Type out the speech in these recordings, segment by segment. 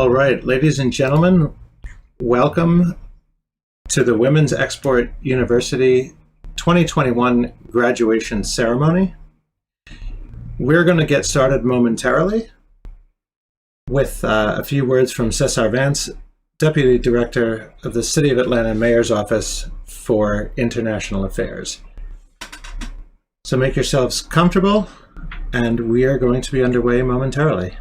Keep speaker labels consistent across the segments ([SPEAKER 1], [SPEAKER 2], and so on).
[SPEAKER 1] All right, ladies and gentlemen, welcome to the Women's Export University 2021 graduation ceremony. We're going to get started momentarily with a few words from Cesar Vance, Deputy Director of the City of Atlanta Mayor's Office for International Affairs. So make yourselves comfortable, and we are going to be underway momentarily.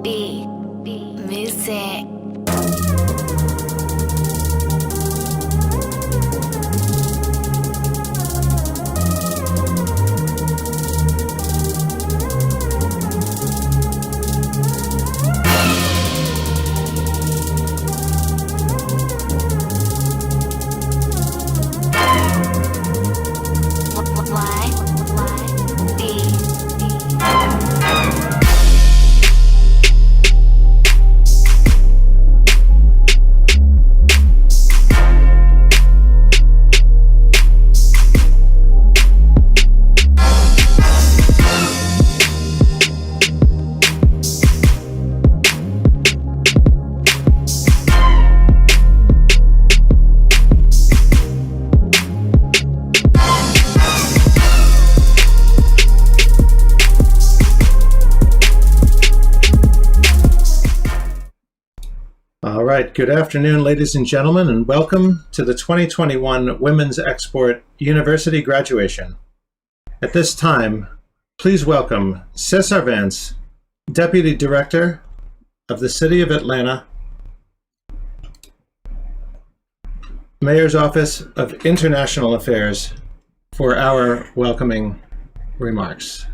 [SPEAKER 2] B music.
[SPEAKER 1] All right, good afternoon, ladies and gentlemen, and welcome to the 2021 Women's Export University graduation. At this time, please welcome Cesar Vance, Deputy Director of the City of Atlanta, Mayor's Office of International Affairs, for our welcoming remarks.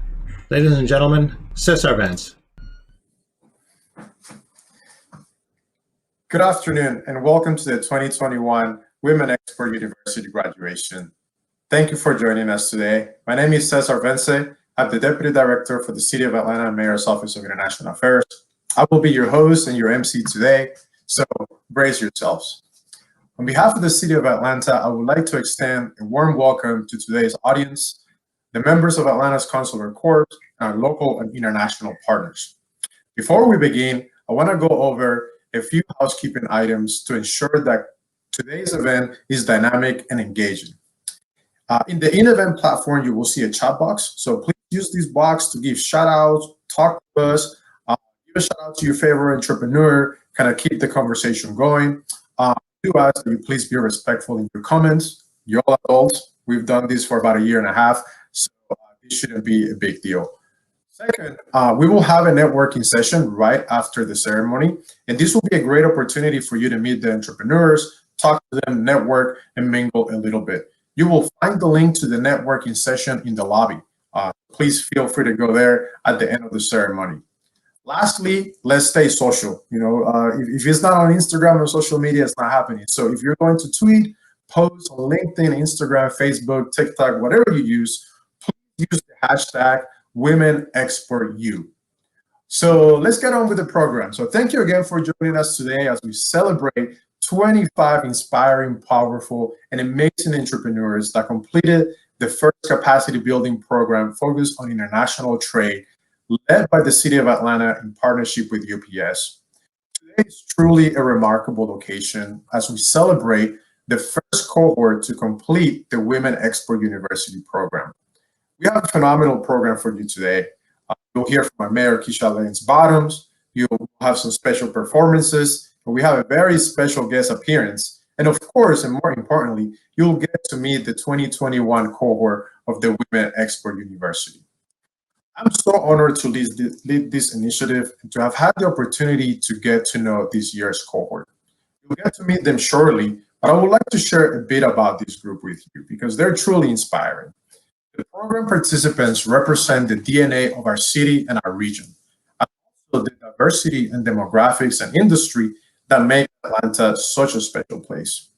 [SPEAKER 1] Ladies and gentlemen, Cesar Vance.
[SPEAKER 3] Good afternoon and welcome to the 2021 Women Export University graduation. Thank you for joining us today. My name is Cesar Vance. I'm the Deputy Director for the City of Atlanta Mayor's Office of International Affairs. I will be your host and your MC today, so brace yourselves. On behalf of the City of Atlanta, I would like to extend a warm welcome to today's audience, the members of Atlanta's Consular Corps, and our local and international partners. Before we begin, I want to go over a few housekeeping items to ensure that today's event is dynamic and engaging. In the in-event platform, you will see a chat box. So please use this box to give shout outs, talk to us, give a shout out to your favorite entrepreneur, kind of keep the conversation going. Do ask that you please be respectful in your comments. You're all adults. We've done this for about a year and a half, so this shouldn't be a big deal. Second, we will have a networking session right after the ceremony, and this will be a great opportunity for you to meet the entrepreneurs, talk to them, network, and mingle a little bit. You will find the link to the networking session in the lobby. Please feel free to go there at the end of the ceremony. Lastly, let's stay social. If it's not on Instagram or social media, it's not happening. So if you're going to tweet, post on LinkedIn, Instagram, Facebook, TikTok, whatever you use, please use the hashtag WomenExportU. So let's get on with the program. So thank you again for joining us today as we celebrate 25 inspiring, powerful, and amazing entrepreneurs that completed the first capacity building program focused on international trade, led by the City of Atlanta in partnership with UPS. Today is truly a remarkable occasion as we celebrate the first cohort to complete the Women Export University program. We have a phenomenal program for you today. You'll hear from our Mayor, Keisha Lance Bottoms. You'll have some special performances. And we have a very special guest appearance. And of course, and more importantly, you'll get to meet the 2021 cohort of the Women Export University. I'm so honored to lead this initiative and to have had the opportunity to get to know this year's cohort. You'll get to meet them shortly, but I would like to share a bit about this group with you because they're truly inspiring. The program participants represent the DNA of our city and our region, and also the diversity and demographics and industry that make Atlanta such a special place.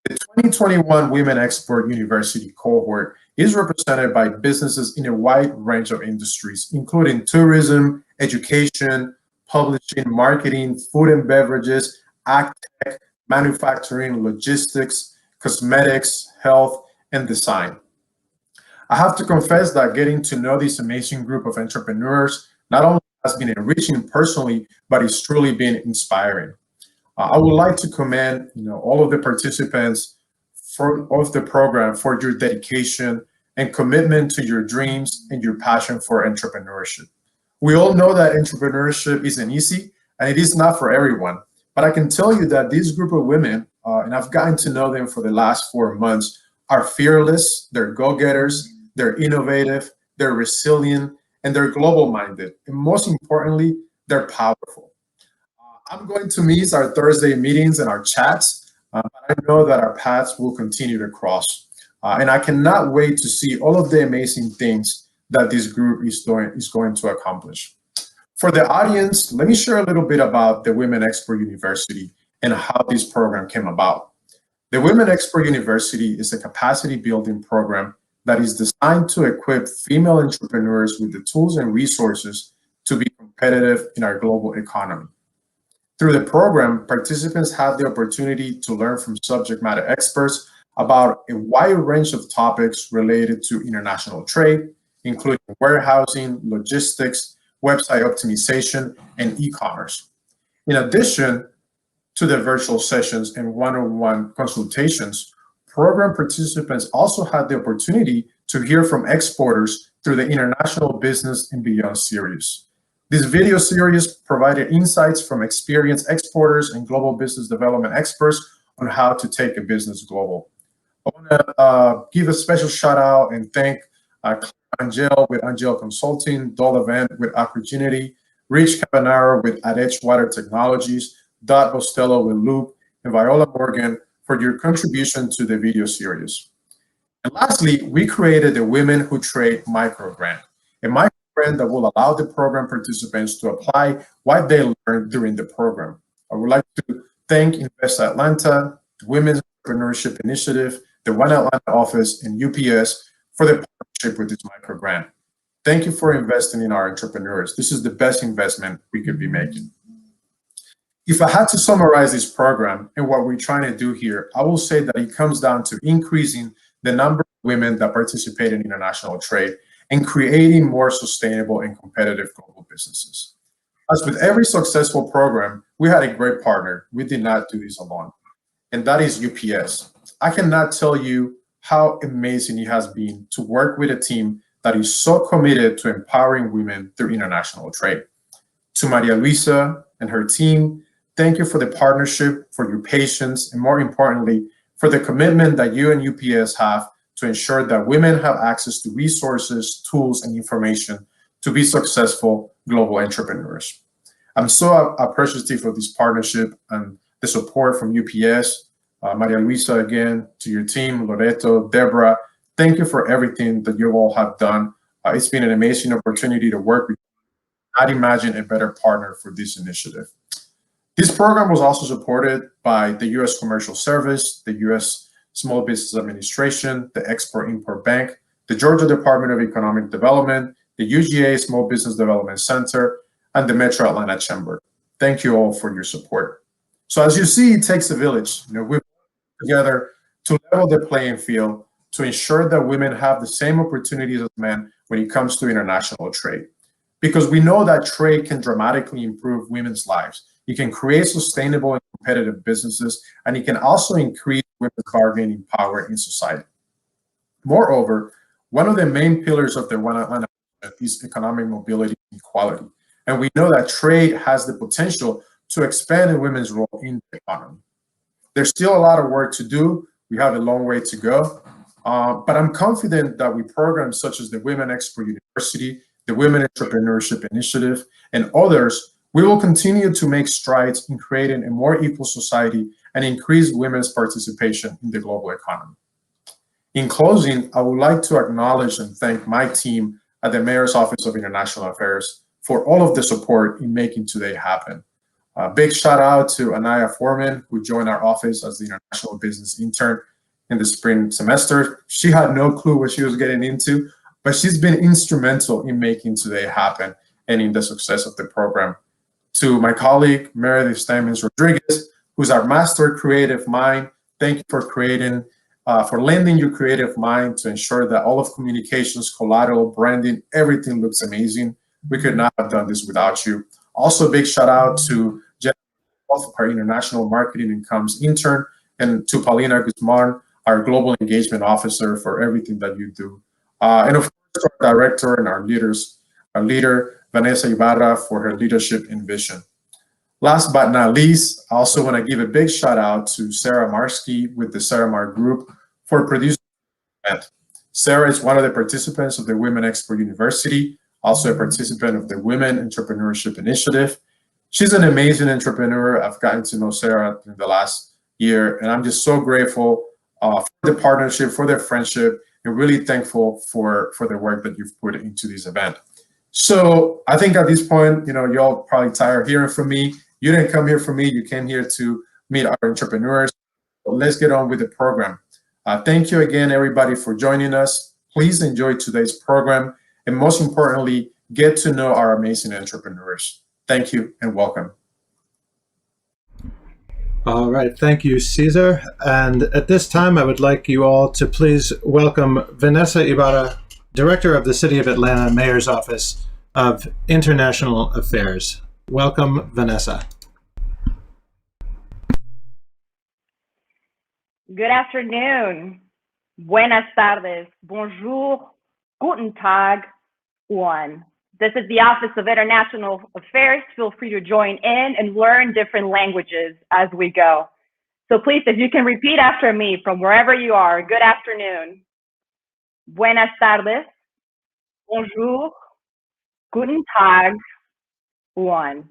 [SPEAKER 3] The 2021 Women Export University cohort is represented by businesses in a wide range of industries, including tourism, education, publishing, marketing, food and beverages, ag tech, manufacturing, logistics, cosmetics, health, and design. I have to confess that getting to know this amazing group of entrepreneurs not only has been enriching personally, but it's truly been inspiring. I would like to commend, all of the participants of the program for your dedication and commitment to your dreams and your passion for entrepreneurship. We all know that entrepreneurship isn't easy and it is not for everyone, but I can tell you that this group of women, and I've gotten to know them for the last 4 months, are fearless, they're go-getters, they're innovative, they're resilient, and they're global-minded. And most importantly, they're powerful. I'm going to miss our Thursday meetings and our chats, but I know that our paths will continue to cross. And I cannot wait to see all of the amazing things that this group is going to accomplish. For the audience, let me share a little bit about the Women Expert University and how this program came about. The Women Expert University is a capacity building program that is designed to equip female entrepreneurs with the tools and resources to be competitive in our global economy. Through the program, participants have the opportunity to learn from subject matter experts about a wide range of topics related to international trade, including warehousing, logistics, website optimization, and e-commerce. In addition to the virtual sessions and one-on-one consultations, program participants also had the opportunity to hear from exporters through the International Business and Beyond series. This video series provided insights from experienced exporters and global business development experts on how to take a business global. I want to give a special shout out and thank Angel with Angel Consulting, Dolavant with Opportunity, Rich Cabanaro with Edgewater Technologies, Dot Bostello with Loop, and Viola Morgan for your contribution to the video series. And lastly, we created the Women Who Trade micro grant, a micro grant that will allow the program participants to apply what they learned during the program. I would like to thank Invest Atlanta, the Women's Entrepreneurship Initiative, the One Atlanta office, and UPS for their partnership with this micro grant. Thank you for investing in our entrepreneurs. This is the best investment we could be making. If I had to summarize this program and what we're trying to do here, I will say that it comes down to increasing the number of women that participate in international trade and creating more sustainable and competitive global businesses. As with every successful program, we had a great partner. We did not do this alone, and that is UPS. I cannot tell you how amazing it has been to work with a team that is so committed to empowering women through international trade. To Maria Luisa and her team, thank you for the partnership, for your patience, and more importantly, for the commitment that you and UPS have to ensure that women have access to resources, tools, and information to be successful global entrepreneurs. I'm so appreciative of this partnership and the support from UPS. Maria Luisa, again, to your team, Loreto, Deborah, thank you for everything that you all have done. It's been an amazing opportunity to work with you. I'd imagine a better partner for this initiative. This program was also supported by the U.S. Commercial Service, the U.S. Small Business Administration, the Export-Import Bank, the Georgia Department of Economic Development, the UGA Small Business Development Center, and the Metro Atlanta Chamber. Thank you all for your support. So as you see, it takes a village. We've worked together to level the playing field to ensure that women have the same opportunities as men when it comes to international trade. Because we know that trade can dramatically improve women's lives. It can create sustainable and competitive businesses, and it can also increase women's bargaining power in society. Moreover, one of the main pillars of the One Atlanta is economic mobility and equality. And we know that trade has the potential to expand women's role in the economy. There's still a lot of work to do. We have a long way to go. But I'm confident that with programs such as the Women Expert University, the Women Entrepreneurship Initiative, and others, we will continue to make strides in creating a more equal society and increase women's participation in the global economy. In closing, I would like to acknowledge and thank my team at the Mayor's Office of International Affairs for all of the support in making today happen. A big shout out to Anaya Foreman, who joined our office as the International Business Intern in the spring semester. She had no clue what she was getting into, but she's been instrumental in making today happen and in the success of the program. To my colleague, Meredith Stamens Rodriguez, who who's our master creative mind. Thank you for lending your creative mind to ensure that all of communications, collateral, branding, everything looks amazing. We could not have done this without you. Also, big shout out to Jeff, our international marketing and comms intern, and to Paulina Guzman, our global engagement officer, for everything that you do. And of course, our director and our leader, Vanessa Ibarra, for her leadership and vision. Last but not least, I also want to give a big shout out to Sarah Marsky with the Sarah Mar Group for producing the event. Sarah is one of the participants of the Women Expert University, also a participant of the Women Entrepreneurship Initiative. She's an amazing entrepreneur. I've gotten to know Sarah in the last year, and I'm just so grateful for the partnership, for their friendship, and really thankful for the work that you've put into this event. So I think at this point, y'all probably tired of hearing from me. You didn't come here for me. You came here to meet our entrepreneurs. So let's get on with the program. Thank you again, everybody, for joining us. Please enjoy today's program. And most importantly, get to know our amazing entrepreneurs. Thank you and welcome.
[SPEAKER 1] All right, thank you, Cesar. And at this time, I would like you all to please welcome Vanessa Ibarra, Director of the City of Atlanta Mayor's Office of International Affairs. Welcome, Vanessa.
[SPEAKER 4] Good afternoon. Buenas tardes. Bonjour. Guten Tag. One. This is the Office of International Affairs. Feel free to join in and learn different languages as we go. So please, if you can repeat after me from wherever you are, good afternoon. Buenas tardes. Bonjour. Guten Tag. One.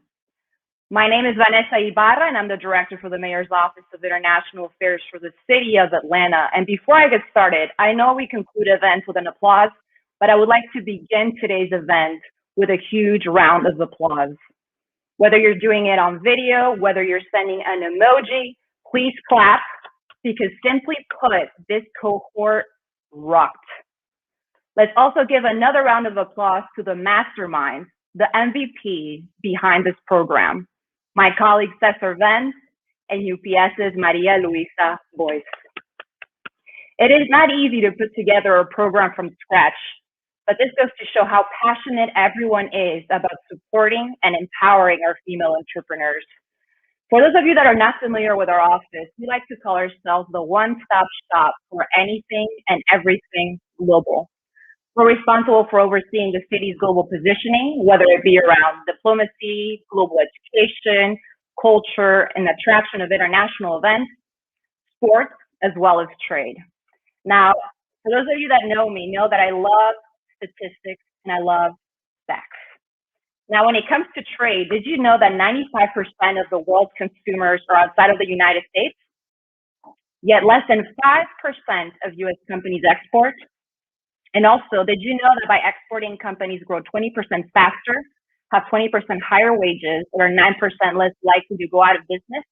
[SPEAKER 4] My name is Vanessa Ibarra, and I'm the Director for the Mayor's Office of International Affairs for the City of Atlanta. And before I get started, I know we conclude events with an applause, but I would like to begin today's event with a huge round of applause. Whether you're doing it on video, whether you're sending an emoji, please clap, because simply put, this cohort rocked. Let's also give another round of applause to the mastermind, the MVP behind this program, my colleague Cesar Vence and UPS's Maria Luisa Boyce. It is not easy to put together a program from scratch, but this goes to show how passionate everyone is about supporting and empowering our female entrepreneurs. For those of you that are not familiar with our office, we like to call ourselves the one-stop shop for anything and everything global. We're responsible for overseeing the city's global positioning, whether it be around diplomacy, global education, culture, and attraction of international events, sports, as well as trade. Now, for those of you that know me, know that I love statistics and I love facts. Now, when it comes to trade, did you know that 95% of the world's consumers are outside of the United States? Yet less than 5% of US companies export. And also, did you know that by exporting, companies grow 20% faster, have 20% higher wages, or are 9% less likely to go out of business?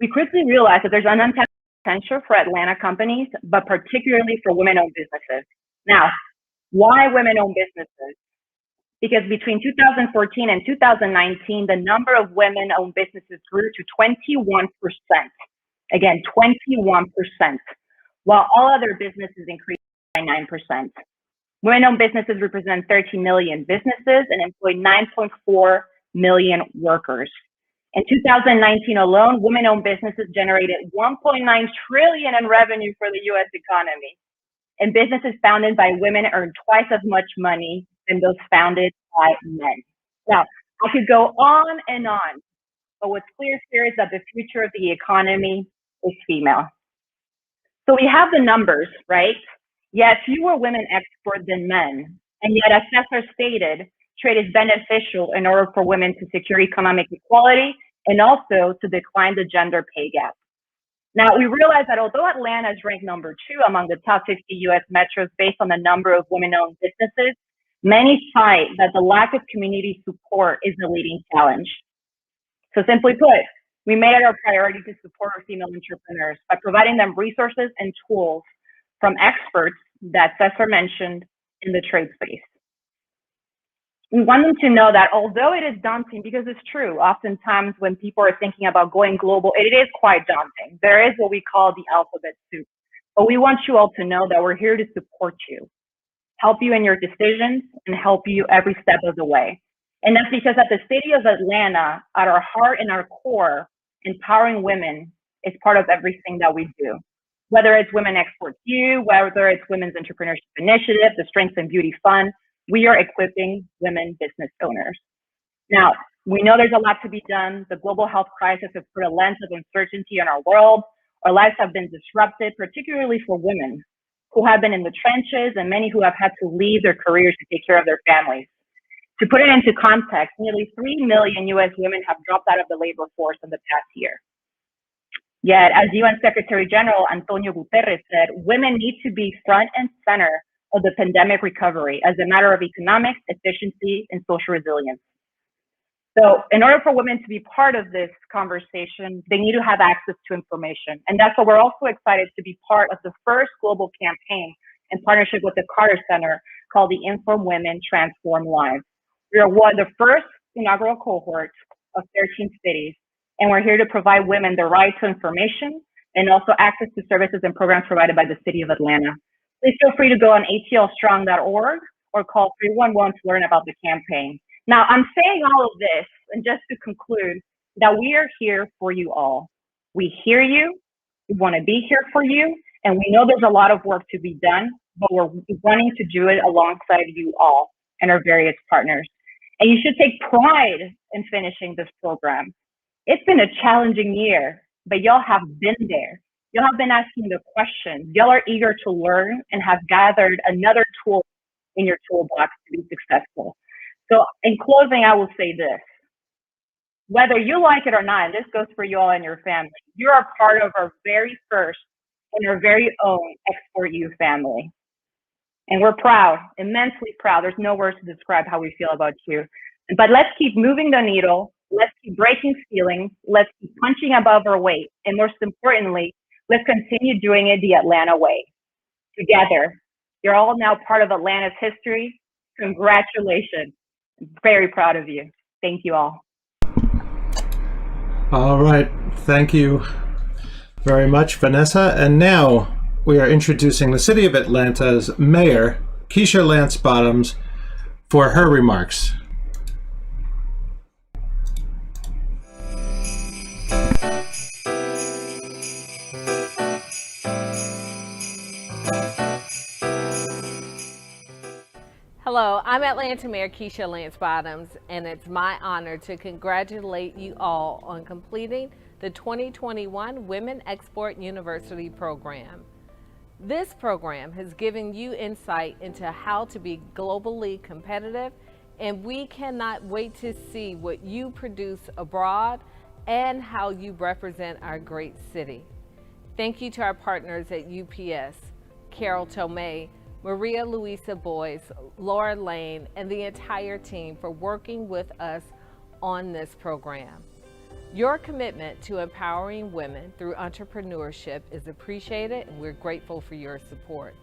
[SPEAKER 4] We quickly realized that there's an untapped potential for Atlanta companies, but particularly for women-owned businesses. Now, why women-owned businesses? Because between 2014 and 2019, the number of women-owned businesses grew to 21%. Again, 21%, while all other businesses increased by 9%. Women-owned businesses represent 13 million businesses and employ 9.4 million workers. In 2019 alone, women-owned businesses generated 1.9 trillion in revenue for the US economy. And businesses founded by women earn twice as much money than those founded by men. Now, I could go on and on, but what's clear here is that the future of the economy is female. So we have the numbers, right? Yet fewer women export than men. And yet, as Cesar stated, trade is beneficial in order for women to secure economic equality and also to decline the gender pay gap. Now, we realize that although Atlanta is ranked number 2 among the top 50 US metros based on the number of women-owned businesses, many cite that the lack of community support is the leading challenge. So simply put, we made it our priority to support our female entrepreneurs by providing them resources and tools from experts that Cesar mentioned in the trade space. We want them to know that although it is daunting, because it's true, oftentimes when people are thinking about going global, it is quite daunting. There is what we call the alphabet soup. But we want you all to know that we're here to support you, help you in your decisions, and help you every step of the way. And that's because at the City of Atlanta, at our heart and our core, empowering women is part of everything that we do. Whether it's Women Export U, whether it's Women's Entrepreneurship Initiative, the Strength and Beauty Fund, we are equipping women business owners. Now, we know there's a lot to be done. The global health crisis has put a lens of uncertainty on our world. Our lives have been disrupted, particularly for women who have been in the trenches and many who have had to leave their careers to take care of their families. To put it into context, nearly 3 million US women have dropped out of the labor force in the past year. Yet, as UN Secretary General Antonio Guterres said, women need to be front and center of the pandemic recovery as a matter of economics, efficiency, and social resilience. So in order for women to be part of this conversation, they need to have access to information. And that's why we're also excited to be part of the first global campaign in partnership with the Carter Center called the Inform Women, Transform Lives. We are one of the first inaugural cohort of 13 cities, and we're here to provide women the right to information and also access to services and programs provided by the City of Atlanta. Please feel free to go on atlstrong.org or call 311 to learn about the campaign. Now, I'm saying all of this, and just to conclude, that we are here for you all. We hear you, we want to be here for you, and we know there's a lot of work to be done, but we're wanting to do it alongside you all and our various partners. And you should take pride in finishing this program. It's been a challenging year, but y'all have been there. Y'all have been asking the questions. Y'all are eager to learn and have gathered another tool in your toolbox to be successful. So in closing, I will say this. Whether you like it or not, and this goes for you all and your family, you are part of our very first and our very own Export U family. And we're proud, immensely proud. There's no words to describe how we feel about you. But let's keep moving the needle. Let's keep breaking ceilings. Let's keep punching above our weight. And most importantly, let's continue doing it the Atlanta way. Together. You're all now part of Atlanta's history. Congratulations. Very proud of you. Thank you all.
[SPEAKER 1] All right. Thank you very much, Vanessa. And now we are introducing the City of Atlanta's Mayor, Keisha Lance Bottoms, for her remarks.
[SPEAKER 5] Hello, I'm Atlanta Mayor Keisha Lance Bottoms, and it's my honor to congratulate you all on completing the 2021 Women Export University program. This program has given you insight into how to be globally competitive, and we cannot wait to see what you produce abroad and how you represent our great city. Thank you to our partners at UPS, Carol Tomei, Maria Luisa Boyce, Laura Lane, and the entire team for working with us on this program. Your commitment to empowering women through entrepreneurship is appreciated, and we're grateful for your support.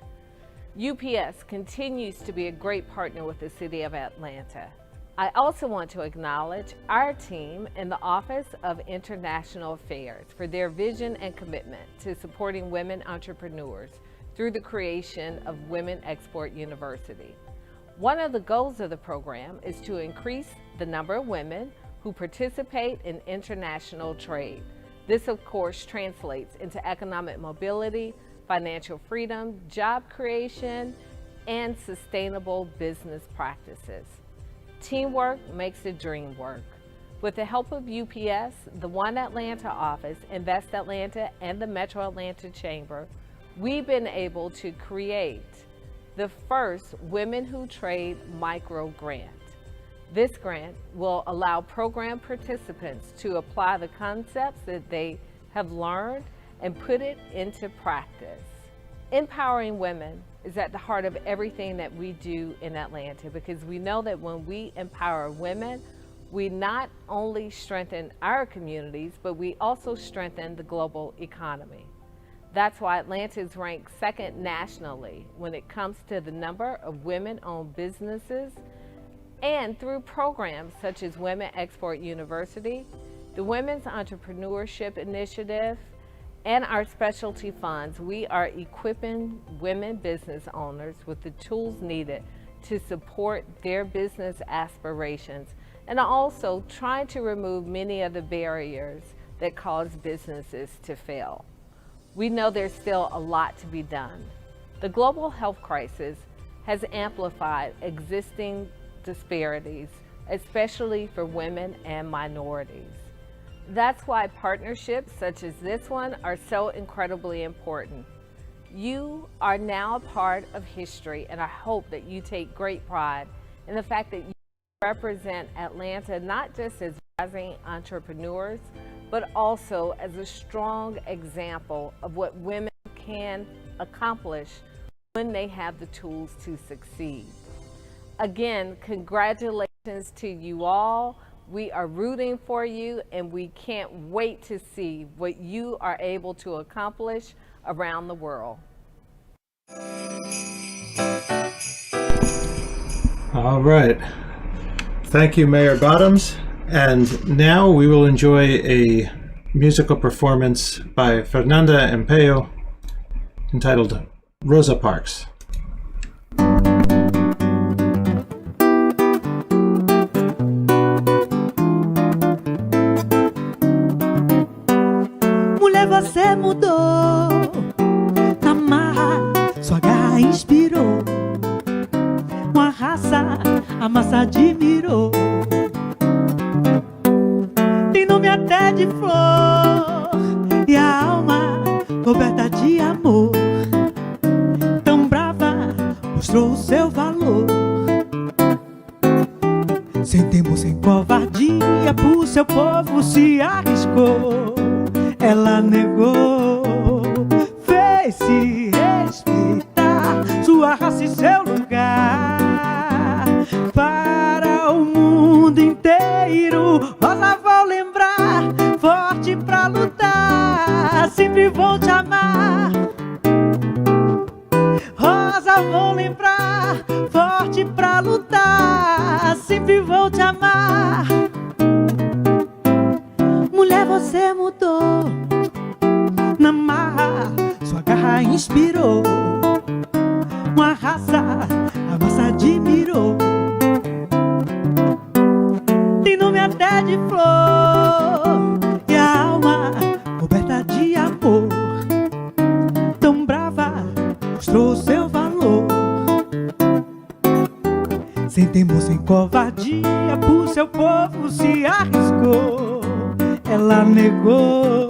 [SPEAKER 5] UPS continues to be a great partner with the City of Atlanta. I also want to acknowledge our team in the Office of International Affairs for their vision and commitment to supporting women entrepreneurs through the creation of Women Export University. One of the goals of the program is to increase the number of women who participate in international trade. This, of course, translates into economic mobility, financial freedom, job creation, and sustainable business practices. Teamwork makes the dream work. With the help of UPS, the One Atlanta office, Invest Atlanta, and the Metro Atlanta Chamber, we've been able to create the first Women Who Trade micro grant. This grant will allow program participants to apply the concepts that they have learned and put it into practice. Empowering women is at the heart of everything that we do in Atlanta, because we know that when we empower women, we not only strengthen our communities, but we also strengthen the global economy. That's why Atlanta is ranked second nationally when it comes to the number of women-owned businesses And through programs such as Women Export University, the Women's Entrepreneurship Initiative, and our specialty funds, we are equipping women business owners with the tools needed to support their business aspirations, and also trying to remove many of the barriers that cause businesses to fail. We know there's still a lot to be done. The global health crisis has amplified existing disparities, especially for women and minorities. That's why partnerships such as this one are so incredibly important. You are now a part of history, and I hope that you take great pride in the fact that you represent Atlanta not just as rising entrepreneurs, but also as a strong example of what women can accomplish when they have the tools to succeed. Again, congratulations to you all. We are rooting for you, and we can't wait to see what you are able to accomplish around the world.
[SPEAKER 1] All right. Thank you, Mayor Bottoms. And now we will enjoy a musical performance by Fernanda Empeo entitled Rosa Parks.
[SPEAKER 6] Mulher, você mudou, na marra, sua garra inspirou. Uma raça, a massa admirou. Tem nome até de flor, e a alma coberta de amor. Tão brava, mostrou o seu valor. Sem temor, sem covardia, por seu povo se arriscou. Ela negou, fez-se respeitar sua raça e seu lugar. Para o mundo inteiro, Rosa, vou lembrar, forte pra lutar, sempre vou te amar. Rosa, vou lembrar, forte pra lutar, sempre vou te amar. Mulher, você mudou, na marra, sua garra inspirou. Uma raça, a massa admirou. Tem nome até de flor, e a alma coberta de amor. Tão brava, mostrou seu valor. Sem temor, sem covardia, por seu povo se arriscou. Ela negou,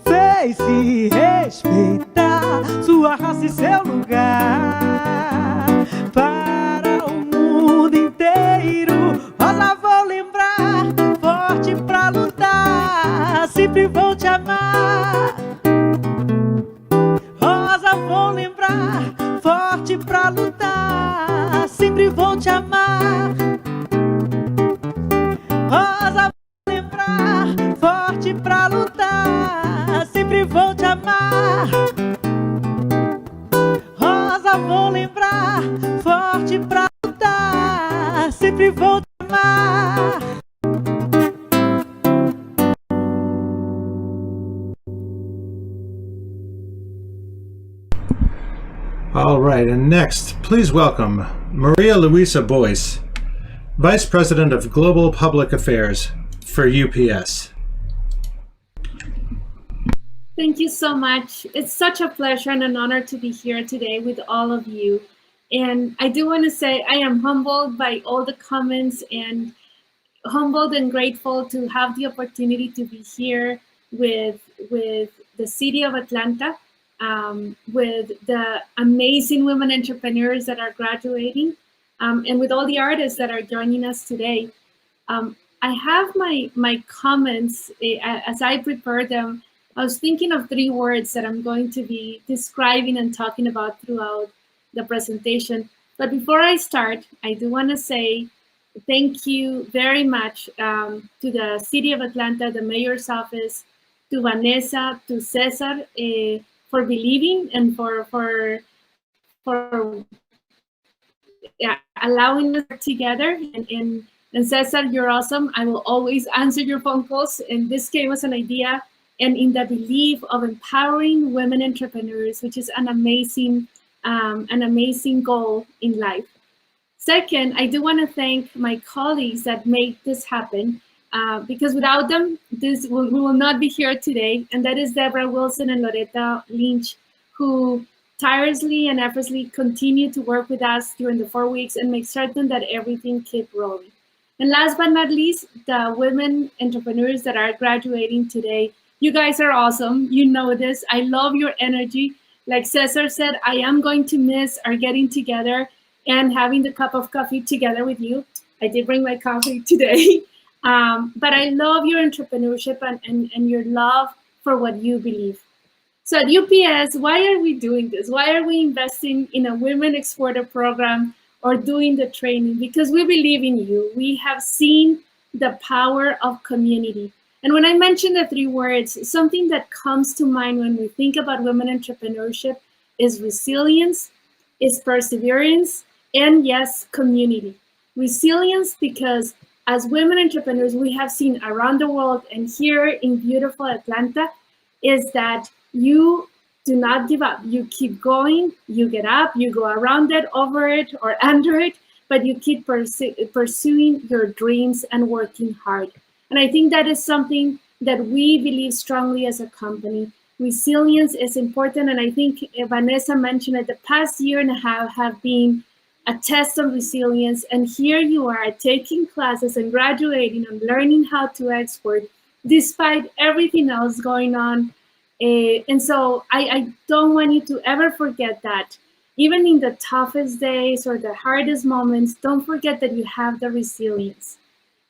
[SPEAKER 6] fez-se respeitar sua raça e seu lugar. Para o mundo inteiro, Rosa, vou lembrar, forte pra lutar, sempre vou te amar. Rosa, vou lembrar, forte pra lutar, sempre vou te amar. Rosa, forte pra lutar, sempre vou te amar. Rosa, vou lembrar, forte pra lutar, sempre vou te amar.
[SPEAKER 1] All right, and next, please welcome Maria Luisa Boyce, Vice President of Global Public Affairs for UPS.
[SPEAKER 7] Thank you so much. It's such a pleasure and an honor to be here today with all of you. And I do want to say I am humbled by all the comments, and humbled and grateful to have the opportunity to be here with the city of Atlanta, with the amazing women entrepreneurs that are graduating, and with all the artists that are joining us today. I have my comments as I prepare them. I was thinking of 3 words that I'm going to be describing and talking about throughout the presentation. But before I start, I do want to say thank you very much to the City of Atlanta, the Mayor's Office, to Vanessa, to Cesar, for believing and for allowing us together. And Cesar, you're awesome. I will always answer your phone calls. And this came as an idea and in the belief of empowering women entrepreneurs, which is an amazing goal in life. Second, I do want to thank my colleagues that make this happen, because without them, we will not be here today. And that is Deborah Wilson and Loretta Lynch, who tirelessly and effortlessly continue to work with us during the 4 weeks and make certain that everything keeps rolling. And last but not least, the women entrepreneurs that are graduating today. You guys are awesome. You know this. I love your energy. Like Cesar said, I am going to miss our getting together and having the cup of coffee together with you. I did bring my coffee today. But I love your entrepreneurship and your love for what you believe. So at UPS, why are we doing this? Why are we investing in a women exporter program or doing the training? Because we believe in you. We have seen the power of community. And when I mention the 3 words, something that comes to mind when we think about women entrepreneurship is resilience, is perseverance, and yes, community. Resilience, because as women entrepreneurs, we have seen around the world and here in beautiful Atlanta, is that you do not give up. You keep going, you get up, you go around it, over it, or under it, but you keep pursuing your dreams and working hard. And I think that is something that we believe strongly as a company. Resilience is important, and I think Vanessa mentioned it, the past year and a half have been a test of resilience, and here you are taking classes and graduating and learning how to export despite everything else going on. And so I don't want you to ever forget that. Even in the toughest days or the hardest moments, don't forget that you have the resilience.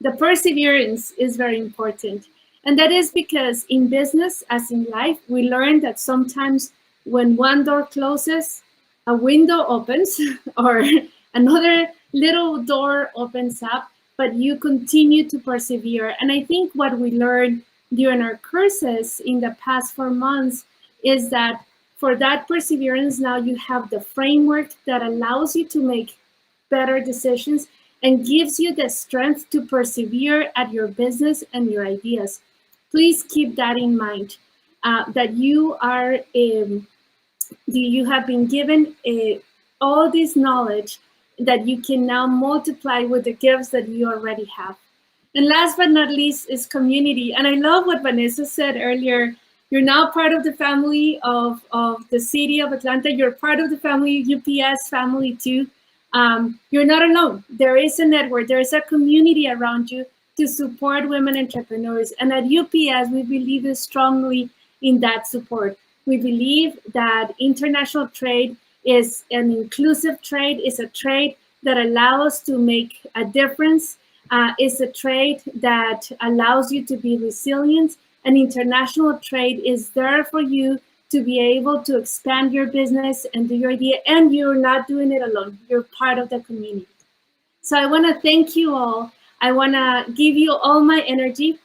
[SPEAKER 7] The perseverance is very important. And that is because in business, as in life, we learn that sometimes when one door closes, a window opens or another little door opens up, but you continue to persevere. And I think what we learned during our courses in the past 4 months is that for that perseverance, now you have the framework that allows you to make better decisions and gives you the strength to persevere at your business and your ideas. Please keep that in mind, that you have been given all this knowledge that you can now multiply with the gifts that you already have. And last but not least is community. And I love what Vanessa said earlier. You're now part of the family of the city of Atlanta. You're part of the family, UPS family too. You're not alone. There is a network, there is a community around you to support women entrepreneurs. And at UPS, we believe strongly in that support. We believe that international trade is an inclusive trade, is a trade that allows us to make a difference, is a trade that allows you to be resilient, and international trade is there for you to be able to expand your business and do your idea, and you're not doing it alone. You're part of the community. So I want to thank you all. I want to give you all my energy.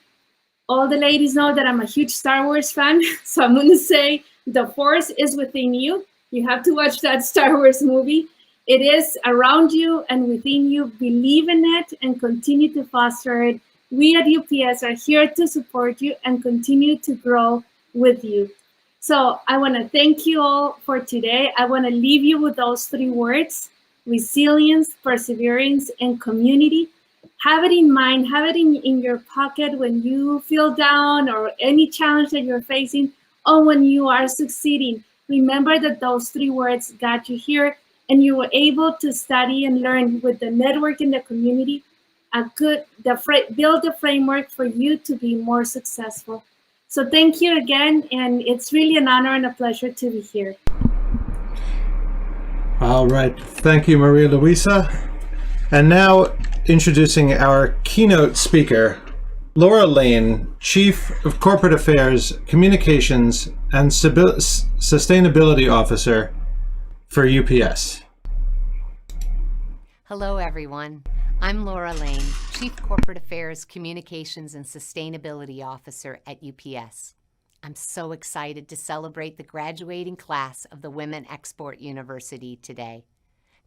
[SPEAKER 7] All the ladies know that I'm a huge Star Wars fan, so I'm going to say the Force is within you. You have to watch that Star Wars movie. It is around you and within you. Believe in it and continue to foster it. We at UPS are here to support you and continue to grow with you. So I want to thank you all for today. I want to leave you with those 3 words: resilience, perseverance, and community. Have it in mind, have it in your pocket when you feel down or any challenge that you're facing, or when you are succeeding. Remember that those 3 words got you here, and you were able to study and learn with the network in the community, build a framework for you to be more successful. So thank you again, and it's really an honor and a pleasure to be here.
[SPEAKER 1] All right. Thank you, Maria Luisa. And now introducing our keynote speaker, Laura Lane, Chief of Corporate Affairs, Communications, and Sustainability Officer for UPS.
[SPEAKER 8] Hello, everyone. I'm Laura Lane, Chief Corporate Affairs, Communications, and Sustainability Officer at UPS. I'm so excited to celebrate the graduating class of the Women Export University today.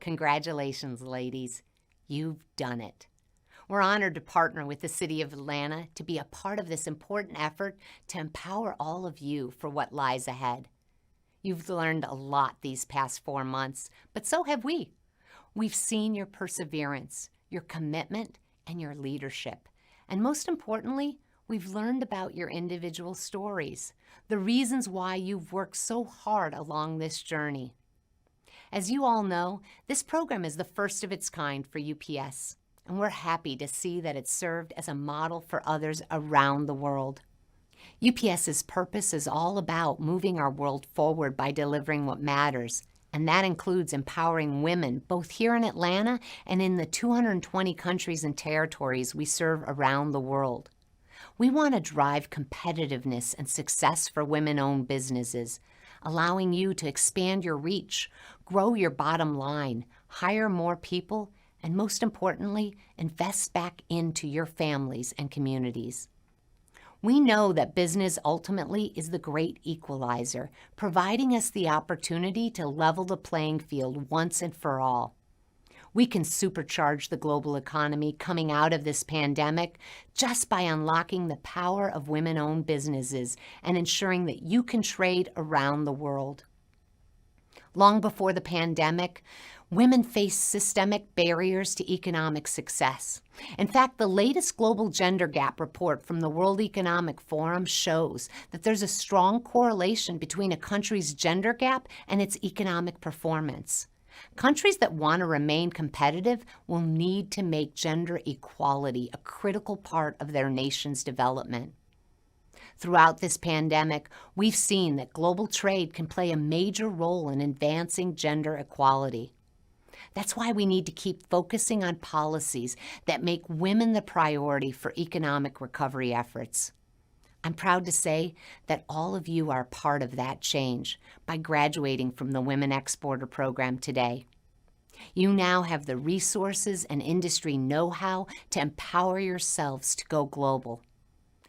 [SPEAKER 8] Congratulations, ladies. You've done it. We're honored to partner with the City of Atlanta to be a part of this important effort to empower all of you for what lies ahead. You've learned a lot these past 4 months, but so have we. We've seen your perseverance, your commitment, and your leadership. And most importantly, we've learned about your individual stories, the reasons why you've worked so hard along this journey. As you all know, this program is the first of its kind for UPS, and we're happy to see that it's served as a model for others around the world. UPS's purpose is all about moving our world forward by delivering what matters, and that includes empowering women both here in Atlanta and in the 220 countries and territories we serve around the world. We want to drive competitiveness and success for women-owned businesses, allowing you to expand your reach, grow your bottom line, hire more people, and most importantly, invest back into your families and communities. We know that business ultimately is the great equalizer, providing us the opportunity to level the playing field once and for all. We can supercharge the global economy coming out of this pandemic just by unlocking the power of women-owned businesses and ensuring that you can trade around the world. Long before the pandemic, women faced systemic barriers to economic success. In fact, the latest Global Gender Gap report from the World Economic Forum shows that there's a strong correlation between a country's gender gap and its economic performance. Countries that want to remain competitive will need to make gender equality a critical part of their nation's development. Throughout this pandemic, we've seen that global trade can play a major role in advancing gender equality. That's why we need to keep focusing on policies that make women the priority for economic recovery efforts. I'm proud to say that all of you are part of that change by graduating from the Women Exporter program today. You now have the resources and industry know-how to empower yourselves to go global.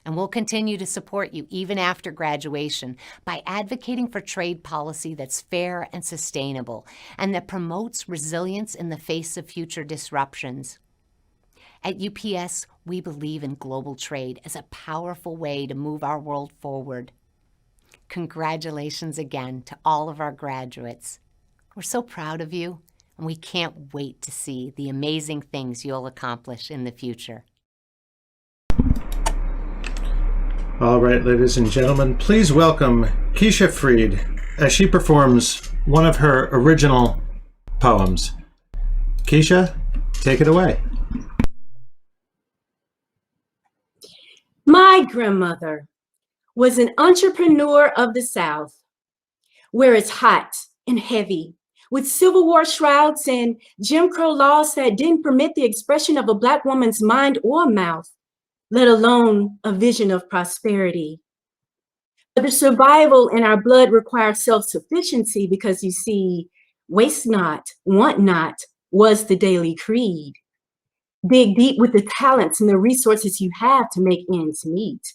[SPEAKER 8] And we'll continue to support you even after graduation by advocating for trade policy that's fair and sustainable and that promotes resilience in the face of future disruptions. At UPS, we believe in global trade as a powerful way to move our world forward. Congratulations again to all of our graduates. We're so proud of you, and we can't wait to see the amazing things you'll accomplish in the future.
[SPEAKER 1] All right, ladies and gentlemen, please welcome Keisha Freed as she performs one of her original poems. Keisha, take it away.
[SPEAKER 9] My grandmother was an entrepreneur of the South, where it's hot and heavy, with Civil War shrouds and Jim Crow laws that didn't permit the expression of a Black woman's mind or mouth, let alone a vision of prosperity. But the survival in our blood requires self-sufficiency because, you see, waste not, want not was the daily creed. Dig deep with the talents and the resources you have to make ends meet.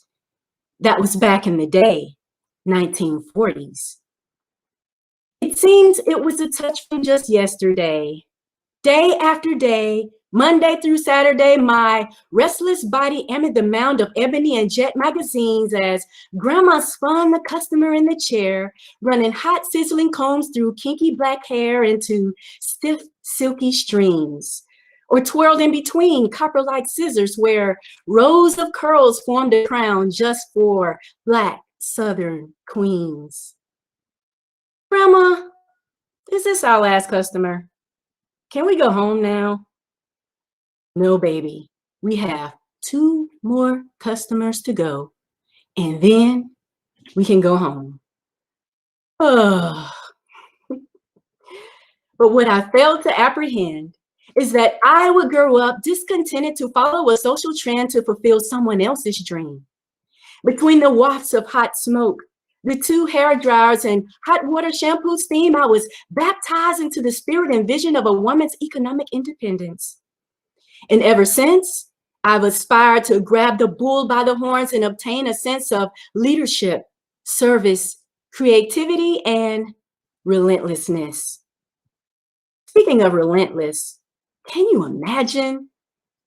[SPEAKER 9] That was back in the day, 1940s. It seems it was a touch from just yesterday. Day after day, Monday through Saturday, my restless body amid the mound of Ebony and Jet magazines as Grandma spun the customer in the chair, running hot sizzling combs through kinky black hair into stiff, silky streams, or twirled in between copper-like scissors where rows of curls formed a crown just for Black Southern queens. Grandma, is this our last customer? Can we go home now? No, baby, we have 2 more customers to go, and then we can go home. Oh. But what I failed to apprehend is that I would grow up discontented to follow a social trend to fulfill someone else's dream. Between the wafts of hot smoke, the 2 hair dryers and hot water shampoo steam, I was baptized into the spirit and vision of a woman's economic independence. And ever since, I've aspired to grab the bull by the horns and obtain a sense of leadership, service, creativity, and relentlessness. Speaking of relentless, can you imagine?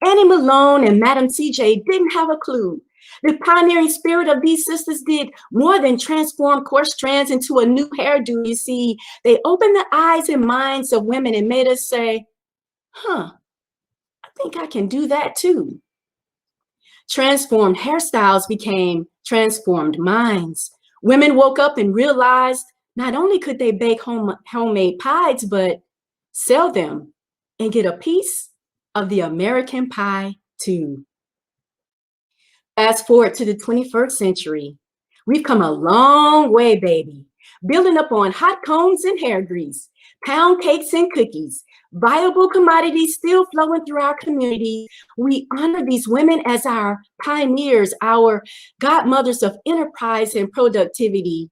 [SPEAKER 9] Annie Malone and Madam CJ didn't have a clue. The pioneering spirit of these sisters did more than transform coarse strands into a new hairdo. You see, they opened the eyes and minds of women and made us say, I think I can do that too. Transformed hairstyles became transformed minds. Women woke up and realized not only could they bake homemade pies, but sell them and get a piece of the American pie too. Fast forward to the 21st century. We've come a long way, baby, building up on hot combs and hair grease, pound cakes and cookies, viable commodities still flowing through our community. We honor these women as our pioneers, our godmothers of enterprise and productivity.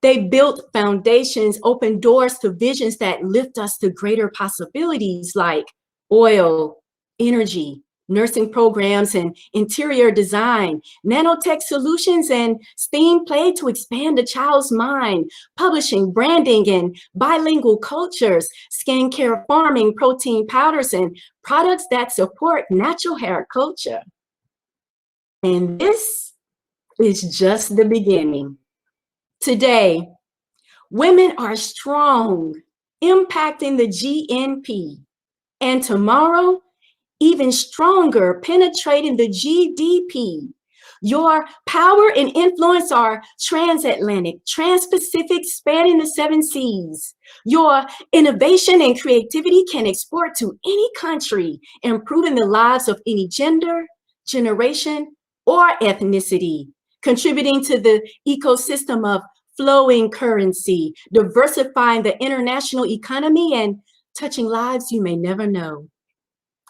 [SPEAKER 9] They built foundations, opened doors to visions that lift us to greater possibilities like oil, energy, nursing programs and interior design, nanotech solutions and STEAM play to expand a child's mind, publishing, branding, and bilingual cultures, skincare, farming, protein powders, and products that support natural hair culture. And this is just the beginning. Today, women are strong, impacting the GNP. And tomorrow, even stronger, penetrating the GDP. Your power and influence are transatlantic, trans-Pacific, spanning the 7 seas. Your innovation and creativity can export to any country, improving the lives of any gender, generation, or ethnicity, contributing to the ecosystem of flowing currency, diversifying the international economy, and touching lives you may never know.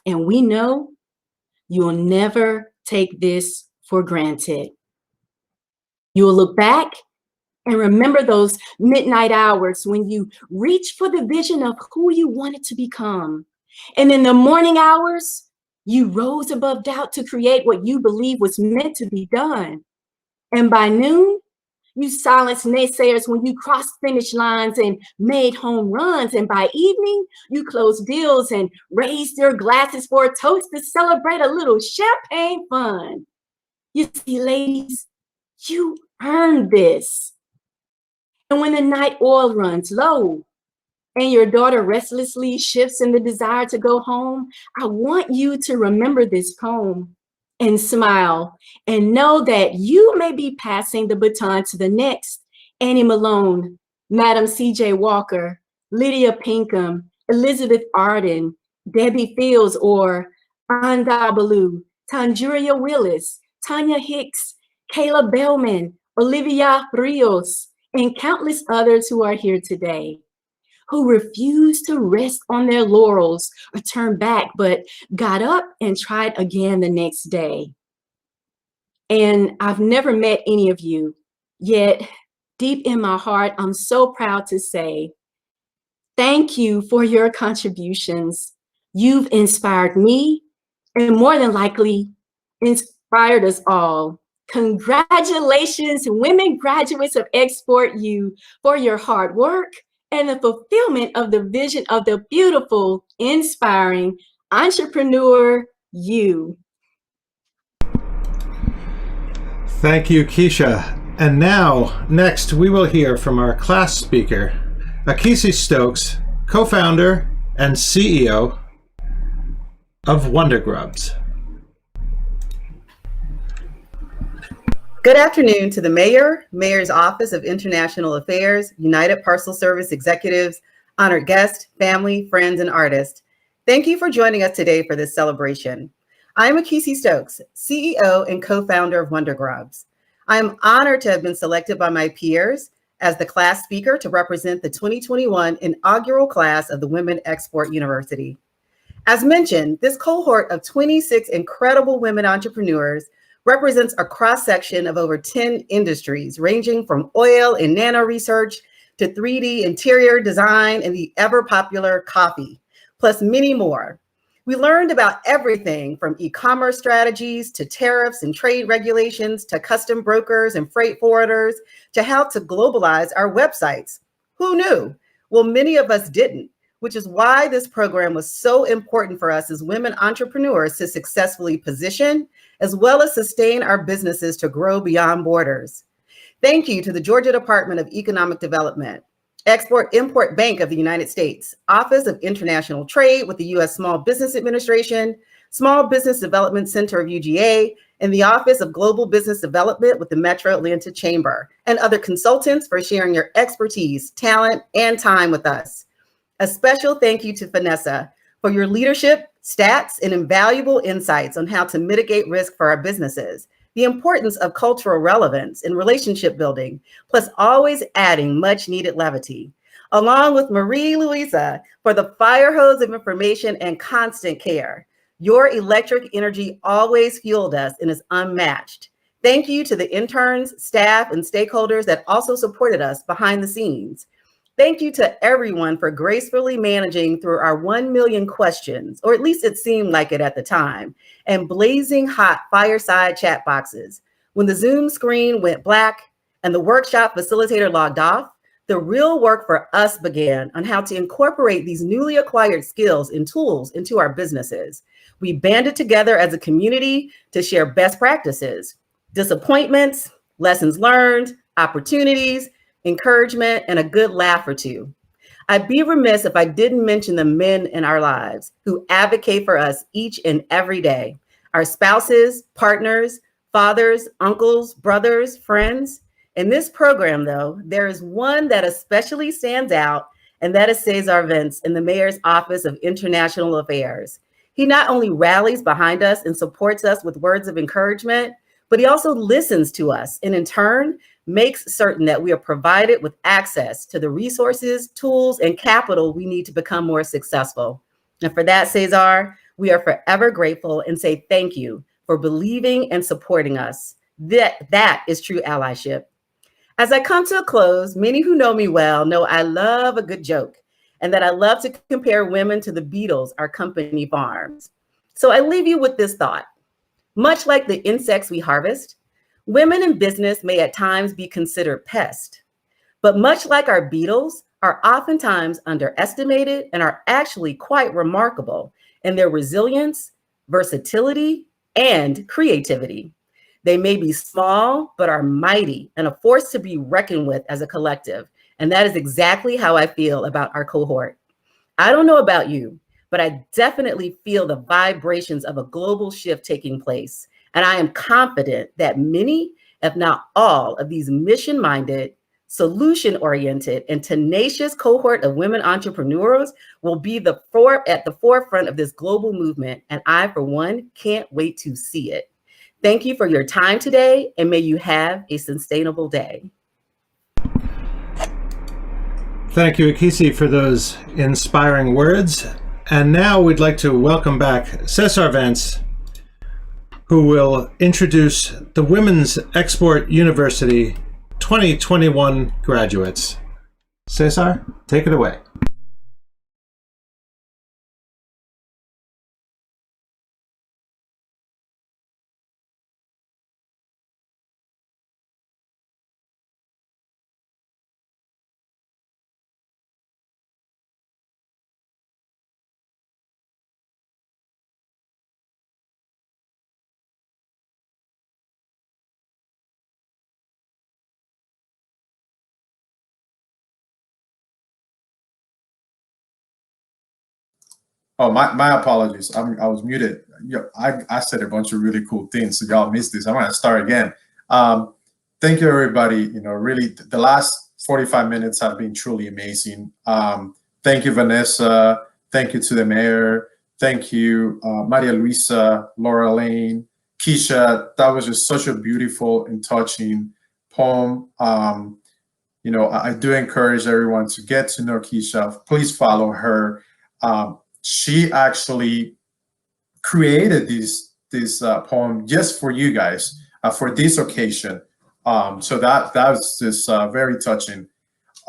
[SPEAKER 9] And we know you'll never take this for granted. You'll look back and remember those midnight hours when you reached for the vision of who you wanted to become. And in the morning hours, you rose above doubt to create what you believe was meant to be done. And by noon, you silenced naysayers when you crossed finish lines and made home runs. And by evening, you closed deals and raised your glasses for a toast to celebrate a little champagne fun. You see, ladies, you earned this. And when the night oil runs low and your daughter restlessly shifts in the desire to go home, I want you to remember this poem and smile and know that you may be passing the baton to the next Annie Malone, Madam C.J. Walker, Lydia Pinkham, Elizabeth Arden, Debbie Fields, or Anda Baloo, Tanjuria Willis, Tanya Hicks, Kayla Bellman, Olivia Rios, and countless others who are here today, who refused to rest on their laurels or turn back, but got up and tried again the next day. And I've never met any of you, yet deep in my heart, I'm so proud to say, thank you for your contributions. You've inspired me and more than likely inspired us all. Congratulations, women graduates of Export U, for your hard work and the fulfillment of the vision of the beautiful, inspiring entrepreneur you.
[SPEAKER 1] Thank you, Keisha. And now, next, we will hear from our class speaker, Akisi Stokes, co-founder and CEO of Wonder Grubs.
[SPEAKER 10] Good afternoon to the Mayor, Mayor's Office of International Affairs, United Parcel Service executives, honored guests, family, friends, and artists. Thank you for joining us today for this celebration. I'm Akisi Stokes, CEO and co-founder of Wonder Grubs. I am honored to have been selected by my peers as the class speaker to represent the 2021 inaugural class of the Women Export University. As mentioned, this cohort of 26 incredible women entrepreneurs represents a cross-section of over 10 industries, ranging from oil and nano research to 3D interior design and the ever-popular coffee, plus many more. We learned about everything from e-commerce strategies to tariffs and trade regulations to custom brokers and freight forwarders to how to globalize our websites. Who knew? Well, many of us didn't. which is why this program was so important for us as women entrepreneurs to successfully position as well as sustain our businesses to grow beyond borders. Thank you to the Georgia Department of Economic Development, Export-Import Bank of the United States, Office of International Trade with the U.S. Small Business Administration, Small Business Development Center of UGA, and the Office of Global Business Development with the Metro Atlanta Chamber, and other consultants for sharing your expertise, talent, and time with us. A special thank you to Vanessa for your leadership, stats, and invaluable insights on how to mitigate risk for our businesses, the importance of cultural relevance in relationship building, plus always adding much needed levity, along with Marie Louisa for the fire hose of information and constant care. Your electric energy always fueled us and is unmatched. Thank you to the interns, staff, and stakeholders that also supported us behind the scenes. Thank you to everyone for gracefully managing through our 1 million questions, or at least it seemed like it at the time, and blazing hot fireside chat boxes. When the Zoom screen went black and the workshop facilitator logged off, the real work for us began on how to incorporate these newly acquired skills and tools into our businesses. We banded together as a community to share best practices, disappointments, lessons learned, opportunities, encouragement, and a good laugh or two. I'd be remiss if I didn't mention the men in our lives who advocate for us each and every day. Our spouses, partners, fathers, uncles, brothers, friends. In this program, though, there is one that especially stands out, and that is Cesar Vince in the Mayor's Office of International Affairs. He not only rallies behind us and supports us with words of encouragement, but he also listens to us and in turn makes certain that we are provided with access to the resources, tools, and capital we need to become more successful. And for that, Cesar, we are forever grateful and say thank you for believing and supporting us. That is true allyship. As I come to a close, many who know me well know I love a good joke and that I love to compare women to the beetles our company farms. So I leave you with this thought. Much like the insects we harvest, women in business may at times be considered pests, but much like our beetles, are oftentimes underestimated and are actually quite remarkable in their resilience, versatility, and creativity. They may be small, but are mighty and a force to be reckoned with as a collective. And that is exactly how I feel about our cohort. I don't know about you, but I definitely feel the vibrations of a global shift taking place. And I am confident that many, if not all, of these mission-minded, solution-oriented, and tenacious cohort of women entrepreneurs will be at the forefront of this global movement. And I, for one, can't wait to see it. Thank you for your time today, and may you have a sustainable day.
[SPEAKER 1] Thank you, Akisi, for those inspiring words. And now we'd like to welcome back Cesar Vance, who will introduce the Women's Export University 2021 graduates. Cesar, take it away.
[SPEAKER 3] Oh, my apologies. I was muted. I said a bunch of really cool things, so y'all missed this. I'm gonna start again. Thank you, everybody. Really, the last 45 minutes have been truly amazing. Thank you, Vanessa. Thank you to the mayor. Thank you, Maria Luisa, Laura Lane, Keisha. That was just such a beautiful and touching poem. I do encourage everyone to get to know Keisha. Please follow her. She actually created this poem just for you guys for this occasion. So that was just very touching.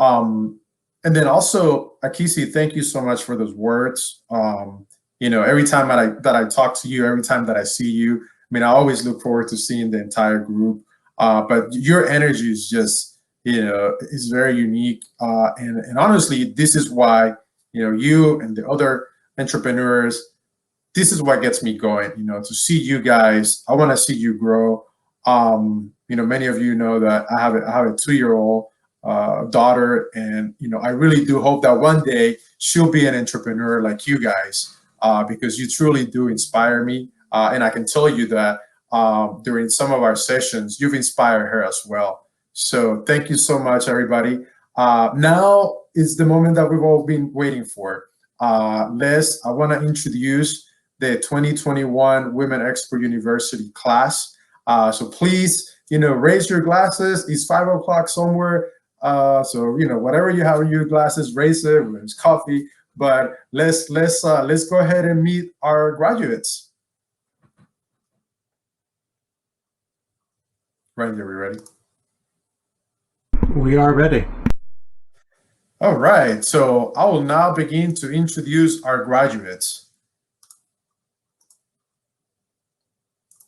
[SPEAKER 3] And then also, Akisi, thank you so much for those words. Every time that I talk to you, every time that I see you, I always look forward to seeing the entire group. But your energy is just, is very unique. And honestly, this is why you and the other entrepreneurs, this is what gets me going, to see you guys. I want to see you grow. Many of you know that I have a 2-year-old daughter, and I really do hope that one day she'll be an entrepreneur like you guys, because you truly do inspire me, and I can tell you that during some of our sessions you've inspired her as well. So thank you so much, everybody. Now is the moment that we've all been waiting for. I want to introduce the 2021 Women Export University class. So please, raise your glasses. It's 5 o'clock somewhere. So whatever you have in your glasses, raise it. There's coffee, but let's go ahead and meet our graduates. Randy, are we ready?
[SPEAKER 1] We are ready.
[SPEAKER 3] All right. So I will now begin to introduce our graduates.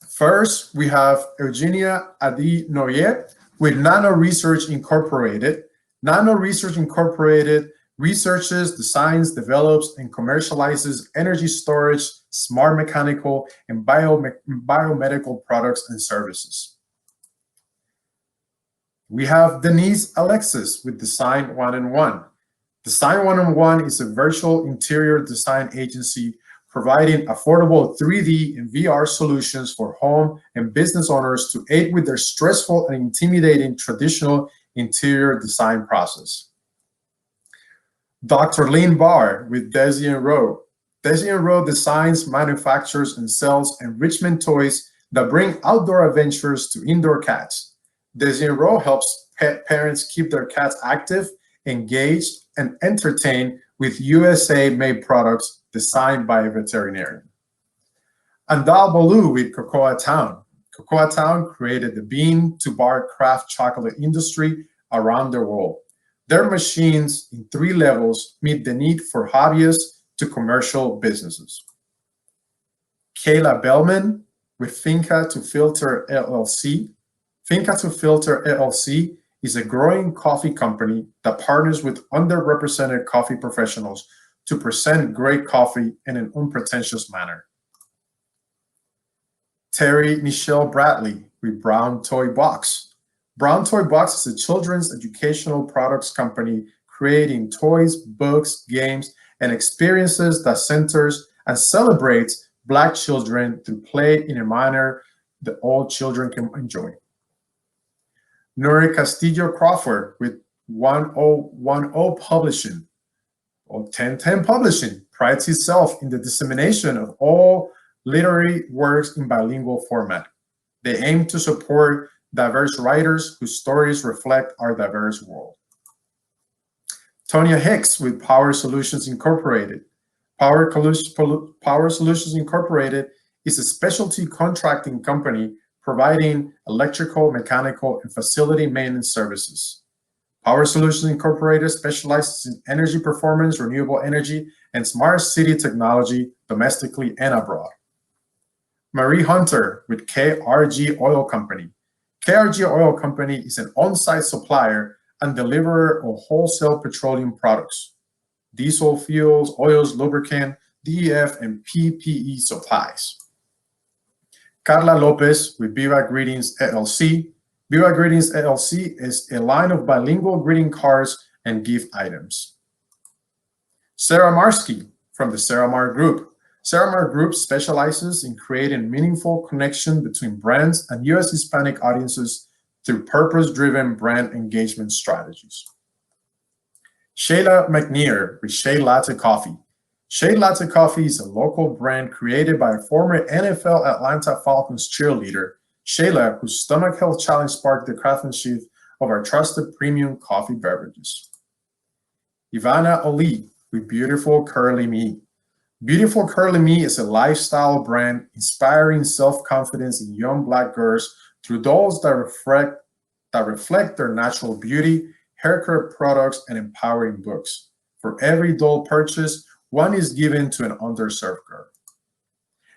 [SPEAKER 3] First, we have Eugenia Adi Noyet with Nano Research Incorporated. Nano Research Incorporated researches, designs, develops, and commercializes energy storage, smart mechanical, and biomedical products and services. We have Denise Alexis with Design 1&1. Design 1&1 is a virtual interior design agency providing affordable 3D and VR solutions for home and business owners to aid with their stressful and intimidating traditional interior design process. Dr. Lynn Barr with Desi & Rowe. Desi & Rowe designs, manufactures, and sells enrichment toys that bring outdoor adventures to indoor cats. Desi & Rowe helps pet parents keep their cats active, engaged, and entertained with USA-made products designed by a veterinarian. Andal Baloo with Cocoa Town. Cocoa Town created the bean-to-bar craft chocolate industry around the world. Their machines in 3 levels meet the need for hobbyists to commercial businesses. Kayla Bellman with Finca to Filter LLC. Finca to Filter LLC is a growing coffee company that partners with underrepresented coffee professionals to present great coffee in an unpretentious manner. Terry Michelle Bradley with Brown Toy Box. Brown Toy Box is a children's educational products company creating toys, books, games, and experiences that centers and celebrates Black children through play in a manner that all children can enjoy. Nuri Castillo Crawford with 1010 Publishing. 1010 Publishing prides itself in the dissemination of all literary works in bilingual format. They aim to support diverse writers whose stories reflect our diverse world. Tonya Hicks with Power Solutions Incorporated. Power Solutions Incorporated is a specialty contracting company providing electrical, mechanical, and facility maintenance services. Power Solutions Incorporated specializes in energy performance, renewable energy, and smart city technology domestically and abroad. Marie Hunter with KRG Oil Company. KRG Oil Company is an on-site supplier and deliverer of wholesale petroleum products, diesel fuels, oils, lubricant, DEF, and PPE supplies. Carla Lopez with Viva Greetings LLC. Viva Greetings LLC is a line of bilingual greeting cards and gift items. Sarah Marsky from the Sarah Mar Group. Sarah Mar Group specializes in creating meaningful connection between brands and U.S. Hispanic audiences through purpose-driven brand engagement strategies. Shayla McNear with Shay Latte Coffee. Shay Latte Coffee is a local brand created by a former NFL Atlanta Falcons cheerleader, Shayla, whose stomach health challenge sparked the craftsmanship of our trusted premium coffee beverages. Ivana Ali with Beautiful Curly Me. Beautiful Curly Me is a lifestyle brand inspiring self-confidence in young Black girls through dolls that reflect their natural beauty, haircare products, and empowering books. For every doll purchase, one is given to an underserved girl.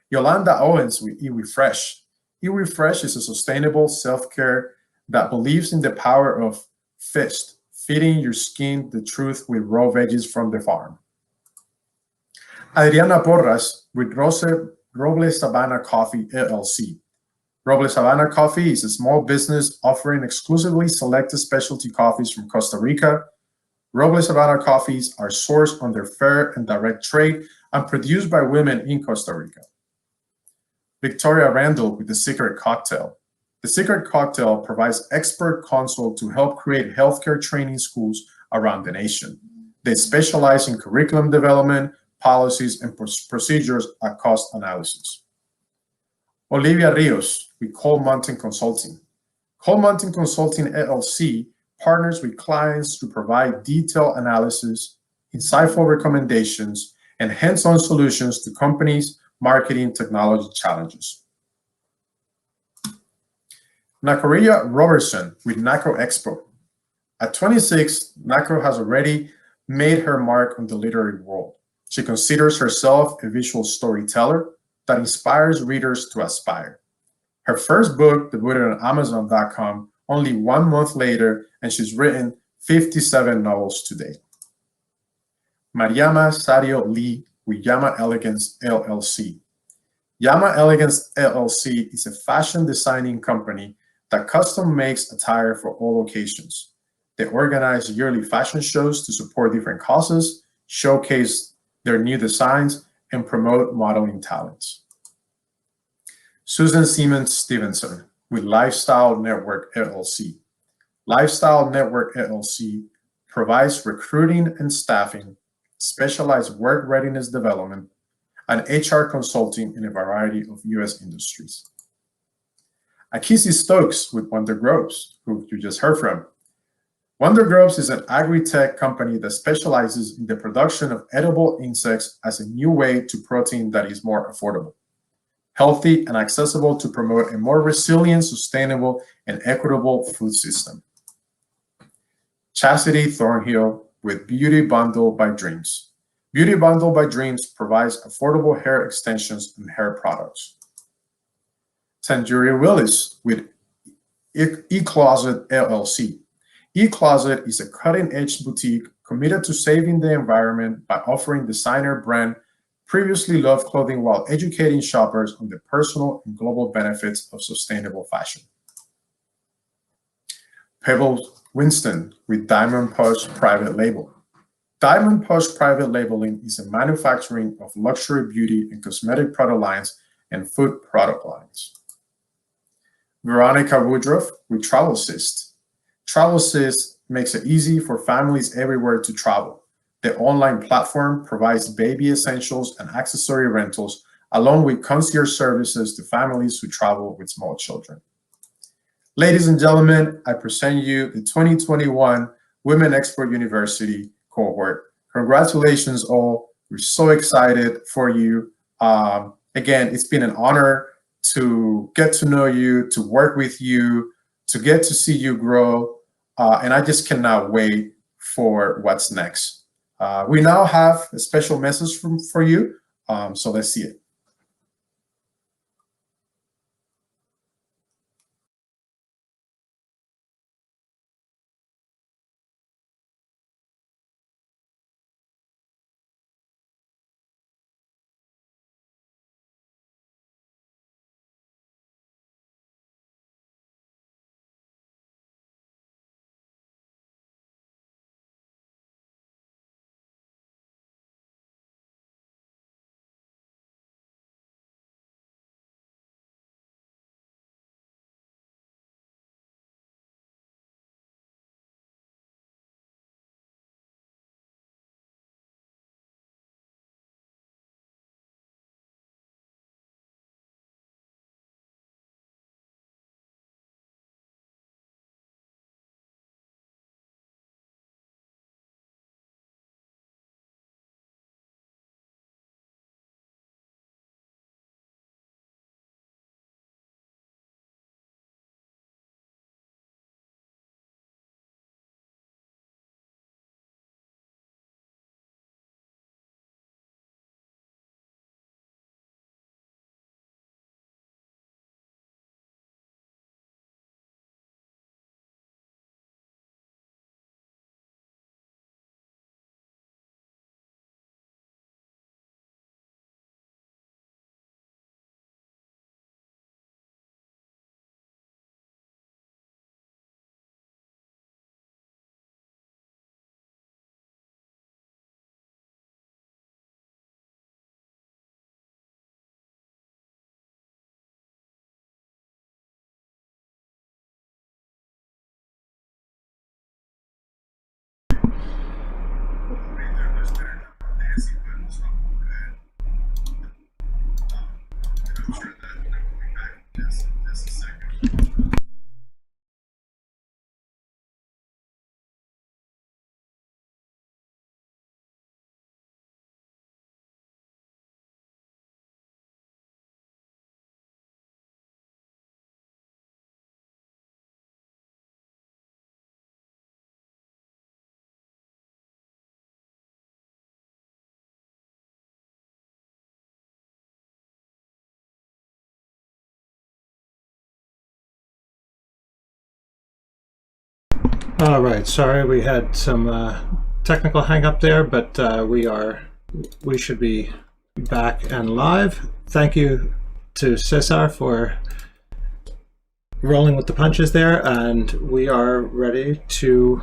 [SPEAKER 3] Yolanda Owens with eWeFresh. eWeFresh is a sustainable self-care that believes in the power of FIST, feeding your skin the truth with raw veggies from the farm. Adriana Porras with Robles Sabana Coffee LLC. Robles Sabana Coffee is a small business offering exclusively selected specialty coffees from Costa Rica. Robles Sabana coffees are sourced under fair and direct trade and produced by women in Costa Rica. Victoria Randall with The Secret Cocktail. The Secret Cocktail provides expert consult to help create healthcare training schools around the nation. They specialize in curriculum development, policies, and procedures at cost analysis. Olivia Rios with Coal Mountain Consulting. Coal Mountain Consulting LLC partners with clients to provide detailed analysis, insightful recommendations, and hands-on solutions to companies' marketing technology challenges. Nakoria Robertson with NACO Expo. At 26, NACO has already made her mark on the literary world. She considers herself a visual storyteller that inspires readers to aspire. Her first book debuted on Amazon.com only 1 month later, and she's written 57 novels to date. Mariama Sadio Lee with Yama Elegance LLC. Yama Elegance LLC is a fashion designing company that custom makes attire for all occasions. They organize yearly fashion shows to support different causes, showcase their new designs, and promote modeling talents. Susan Siemens Stevenson with Lifestyle Network LLC. Lifestyle Network LLC provides recruiting and staffing, specialized work readiness development, and HR consulting in a variety of U.S. industries. Akisi Stokes with Wonder Groves, who you just heard from. Wonder Groves is an agri-tech company that specializes in the production of edible insects as a new way to protein that is more affordable, healthy, and accessible to promote a more resilient, sustainable, and equitable food system. Chastity Thornhill with Beauty Bundle by Dreams. Beauty Bundle by Dreams provides affordable hair extensions and hair products. Tanjuria Willis with eCloset LLC. eCloset is a cutting-edge boutique committed to saving the environment by offering designer brand previously loved clothing while educating shoppers on the personal and global benefits of sustainable fashion. Pebble Winston with Diamond Push Private Label. Diamond Push Private Labeling is a manufacturing of luxury beauty and cosmetic product lines and food product lines. Veronica Woodruff with TravelSys. TravelSys makes it easy for families everywhere to travel. The online platform provides baby essentials and accessory rentals, along with concierge services to families who travel with small children. Ladies and gentlemen, I present you the 2021 Women Export University cohort. Congratulations all. We're so excited for you. Again, it's been an honor to get to know you, to work with you, to get to see you grow. And I just cannot wait for what's next. We now have a special message for you. So let's see it.
[SPEAKER 1] All right, sorry we had some technical hang up there, but we should be back and live. Thank you to Cesar for rolling with the punches there, and we are ready to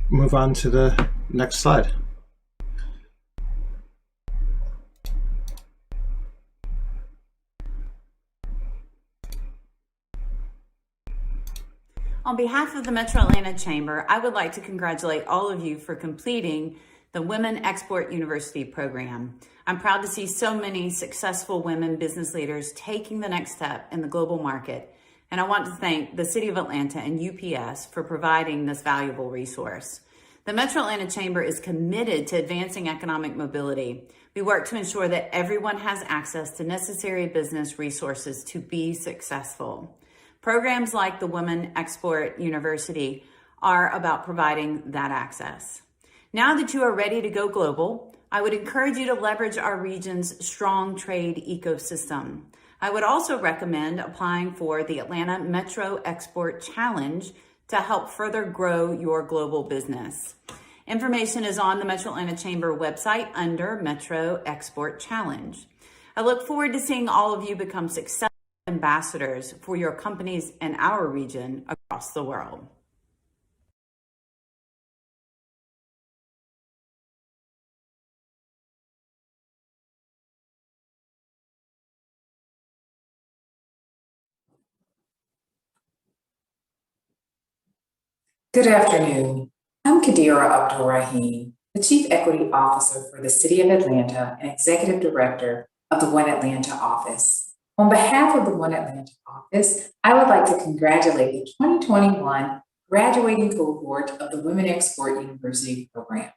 [SPEAKER 1] move on to the next slide.
[SPEAKER 11] On behalf of the Metro Atlanta Chamber, I would like to congratulate all of you for completing the Women Export University program. I'm proud to see so many successful women business leaders taking the next step in the global market, and I want to thank the City of Atlanta and UPS for providing this valuable resource. The Metro Atlanta Chamber is committed to advancing economic mobility. We work to ensure that everyone has access to necessary business resources to be successful. Programs like the Women Export University are about providing that access. Now that you are ready to go global, I would encourage you to leverage our region's strong trade ecosystem. I would also recommend applying for the Atlanta Metro Export Challenge to help further grow your global business. Information is on the Metro Atlanta Chamber website under Metro Export Challenge. I look forward to seeing all of you become successful ambassadors for your companies and our region across the world.
[SPEAKER 12] Good afternoon. I'm Kadira Abdul Rahim, the Chief Equity Officer for the City of Atlanta and Executive Director of the One Atlanta office. On behalf of the One Atlanta office, I would like to congratulate the 2021 graduating cohort of the Women Export University program.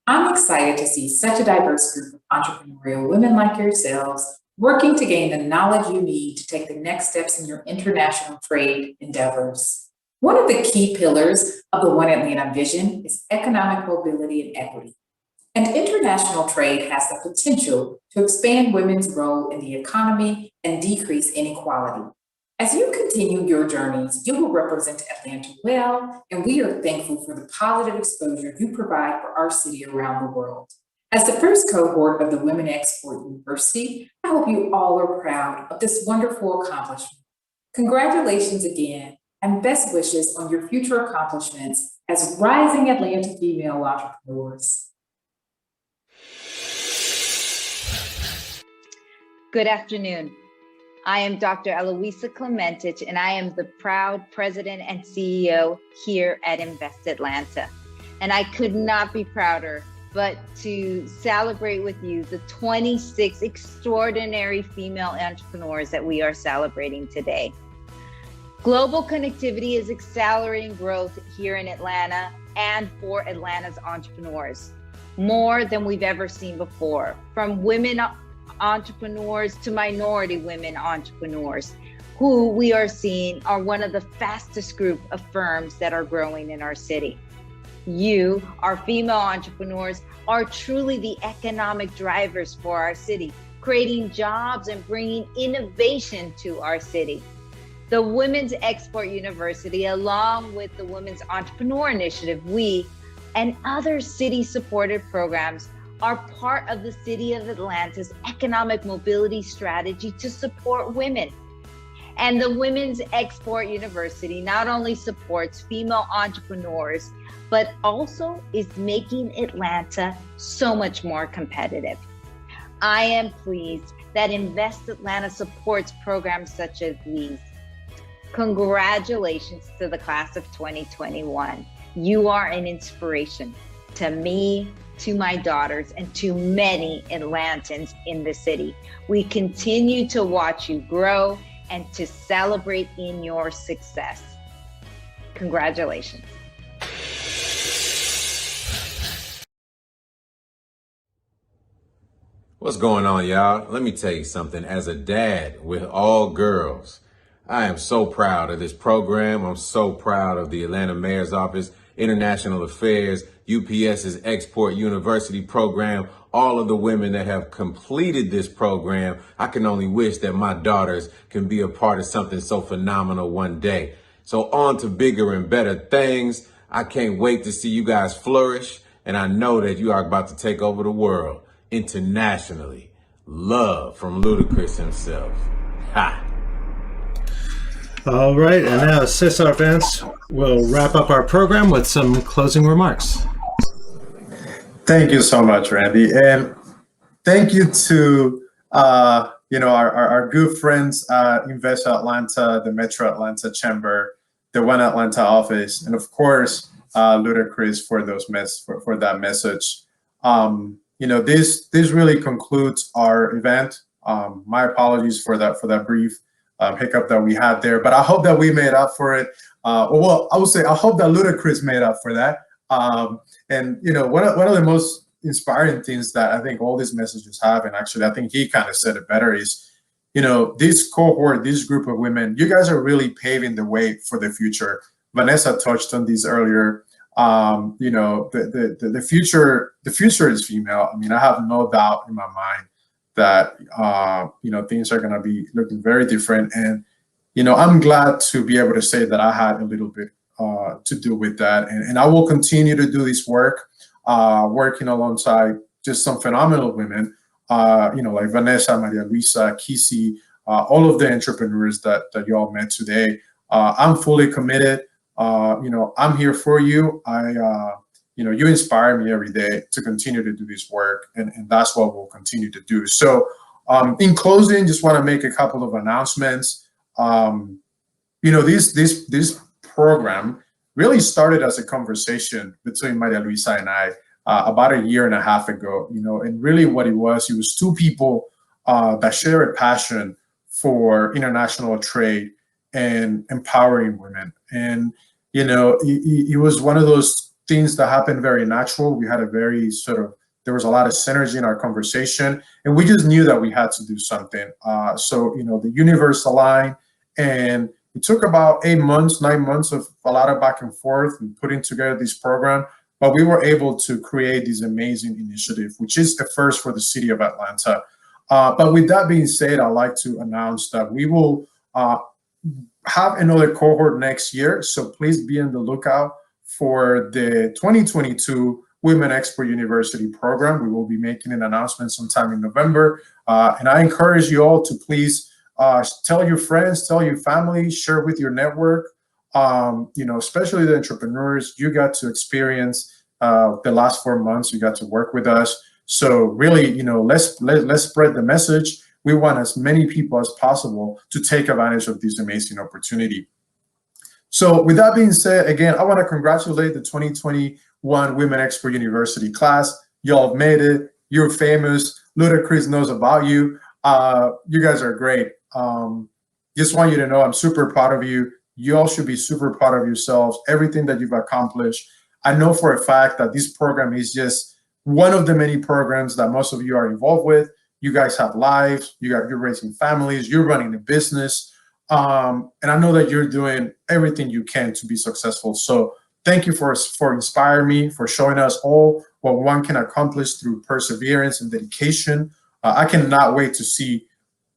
[SPEAKER 12] I'm excited to see such a diverse group of entrepreneurial women like yourselves working to gain the knowledge you need to take the next steps in your international trade endeavors. One of the key pillars of the One Atlanta vision is economic mobility and equity. And international trade has the potential to expand women's role in the economy and decrease inequality. As you continue your journeys, you will represent Atlanta well, and we are thankful for the positive exposure you provide for our city around the world. As the first cohort of the Women Export University, I hope you all are proud of this wonderful accomplishment. Congratulations again, and best wishes on your future accomplishments as rising Atlanta female entrepreneurs.
[SPEAKER 13] Good afternoon. I am Dr. Eloisa Clementich, and I am the proud president and CEO here at Invest Atlanta. And I could not be prouder but to celebrate with you the 26 extraordinary female entrepreneurs that we are celebrating today. Global connectivity is accelerating growth here in Atlanta and for Atlanta's entrepreneurs, more than we've ever seen before, from women entrepreneurs to minority women entrepreneurs, who we are seeing are one of the fastest group of firms that are growing in our city. You, our female entrepreneurs, are truly the economic drivers for our city, creating jobs and bringing innovation to our city. The Women's Export University, along with the Women's Entrepreneur Initiative, we and other city-supported programs are part of the City of Atlanta's economic mobility strategy to support women. And the Women's Export University not only supports female entrepreneurs, but also is making Atlanta so much more competitive. I am pleased that Invest Atlanta supports programs such as these. Congratulations to the class of 2021. You are an inspiration to me, to my daughters, and to many Atlantans in the city. We continue to watch you grow and to celebrate in your success. Congratulations.
[SPEAKER 14] What's going on, y'all? Let me tell you something. As a dad with all girls, I am so proud of this program. I'm so proud of the Atlanta Mayor's Office, International Affairs, UPS's Export University program, all of the women that have completed this program. I can only wish that my daughters can be a part of something so phenomenal one day. So on to bigger and better things. I can't wait to see you guys flourish, and I know that you are about to take over the world internationally. Love from Ludacris himself. Ha!
[SPEAKER 1] All right, and now Cesar Vance will wrap up our program with some closing remarks.
[SPEAKER 3] Thank you so much, Randy, and thank you to our good friends at Invest Atlanta, the Metro Atlanta Chamber, the One Atlanta office, and of course Ludacris for for that message. This really concludes our event. My apologies for that brief hiccup that we had there, but I hope that we made up for it. Well, I would say I hope that Ludacris made up for that. And one of the most inspiring things that I think all these messages have, and actually I think he kind of said it better, is this cohort, this group of women, you guys are really paving the way for the future. Vanessa touched on these earlier. The future is female. I mean, I have no doubt in my mind that things are going to be looking very different, and I'm glad to be able to say that I had a little bit to do with that, and I will continue to do this work, working alongside just some phenomenal women, like Vanessa, Maria Luisa, Kisi, all of the entrepreneurs that you all met today. I'm fully committed. I'm here for you. You inspire me every day to continue to do this work, and that's what we'll continue to do. So in closing, just want to make a couple of announcements. This program really started as a conversation between Maria Luisa and I about a year and a half ago, and really what it was two people that share a passion for international trade and empowering women. And, it was one of those things that happened very natural. We had there was a lot of synergy in our conversation, and we just knew that we had to do something. So the universe aligned, and it took about 9 months of a lot of back and forth and putting together this program, but we were able to create this amazing initiative, which is the first for the city of Atlanta. But with that being said, I'd like to announce that we will have another cohort next year. So please be on the lookout for the 2022 Women Expert University program. We will be making an announcement sometime in November. And I encourage you all to please tell your friends, tell your family, share with your network, especially the entrepreneurs. You got to experience the last 4 months. You got to work with us. So really, let's spread the message. We want as many people as possible to take advantage of this amazing opportunity. So with that being said, again, I want to congratulate the 2021 Women Expert University class. Y'all have made it. You're famous. Ludacris knows about you. You guys are great. Just want you to know I'm super proud of you. You all should be super proud of yourselves, everything that you've accomplished. I know for a fact that this program is just one of the many programs that most of you are involved with. You guys have lives, you're raising families, you're running a business. And I know that you're doing everything you can to be successful. So thank you for inspiring me, for showing us all what one can accomplish through perseverance and dedication. I cannot wait to see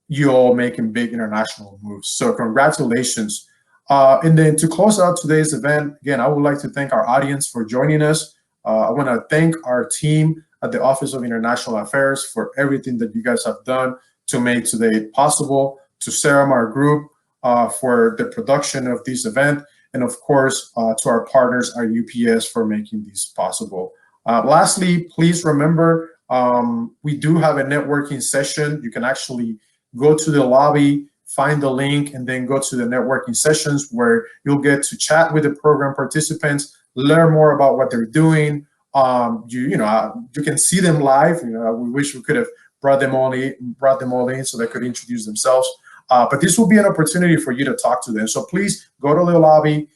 [SPEAKER 3] you all making big international moves. So congratulations. And then to close out today's event, again, I would like to thank our audience for joining us. I want to thank our team at the Office of International Affairs for everything that you guys have done to make today possible, to Saramar Group for the production of this event, and of course, to our partners, our UPS, for making this possible. Lastly, please remember, we do have a networking session. You can actually go to the lobby, find the link, and then go to the networking sessions where you'll get to chat with the program participants, learn more about what they're doing. You can see them live. We wish we could have brought them all in so they could introduce themselves. But this will be an opportunity for you to talk to them. So please go to the lobby,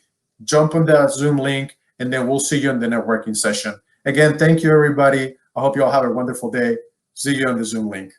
[SPEAKER 3] jump on that Zoom link, and then we'll see you in the networking session. Again, thank you, everybody. I hope you all have a wonderful day. See you on the Zoom link.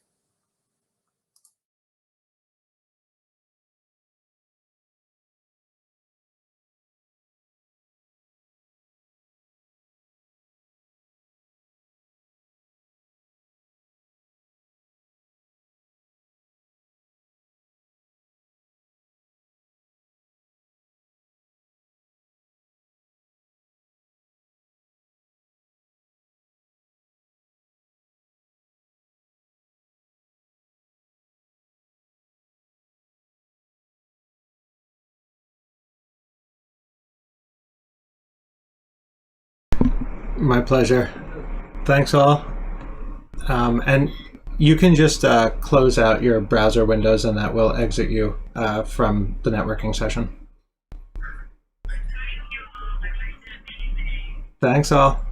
[SPEAKER 1] My pleasure. Thanks all. And you can just close out your browser windows and that will exit you from the networking session. Thanks all.